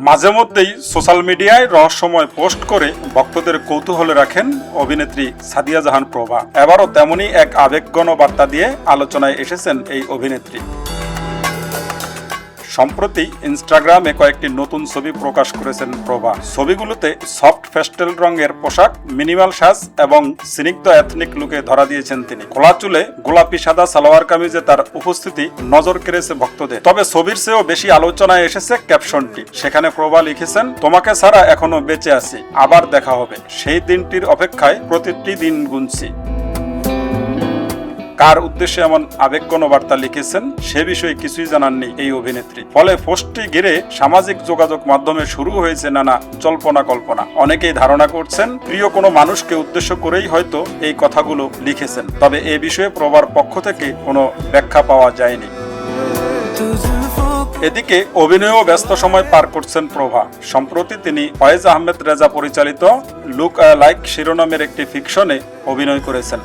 মাঝে মধ্যেই সোশ্যাল মিডিয়ায় রহস্যময় পোস্ট করে ভক্তদের কৌতূহলে রাখেন অভিনেত্রী সাদিয়া জাহান প্রভা। এবারও তেমনই এক আবেগঘন বার্তা দিয়ে আলোচনায় এসেছেন এই অভিনেত্রী। সম্প্রতি ইনস্টাগ্রামে কয়েকটি নতুন ছবি প্রকাশ করেছেন প্রভা। ছবিগুলোতে সফট পেস্টেল রঙের পোশাক, মিনিমাল সাজ এবং স্নিগ্ধ এথনিক লুকে ধরা দিয়েছেন তিনি। খোলা চুলে গোলাপি সাদা সালোয়ার কামিজে তার উপস্থিতি নজর কেড়েছে ভক্তদের। তবে ছবির চেয়েও বেশি আলোচনায় এসেছে ক্যাপশনটি। সেখানে প্রভা লিখেছেন, তোমাকে ছাড়া এখনো বেঁচে আছি, আবার দেখা হবে, সেই দিনটির অপেক্ষায় প্রতিটি দিন গুনছি। কার উদ্দেশ্যে এমন আবেগঘন বার্তা লিখেছেন সে বিষয়ে কিছুই জানাননি এই অভিনেত্রী। ফলে পোস্টটি ঘিরে সামাজিক যোগাযোগ মাধ্যমে শুরু হয়েছে নানা জল্পনা কল্পনা। অনেকেই ধারণা করছেন প্রিয় কোনো মানুষকে উদ্দেশ্য করেই হয়তো এই কথাগুলো লিখেছেন। তবে এ বিষয়ে প্রভার পক্ষ থেকে কোনো ব্যাখ্যা পাওয়া যায়নি। এদিকে অভিনয়েও ব্যস্ত সময় পার করছেন প্রভা। সম্প্রতি তিনি ফয়েজ আহমেদ রেজা পরিচালিত লুক লাইক শিরোনামের একটি ফিকশনে অভিনয় করেছেন।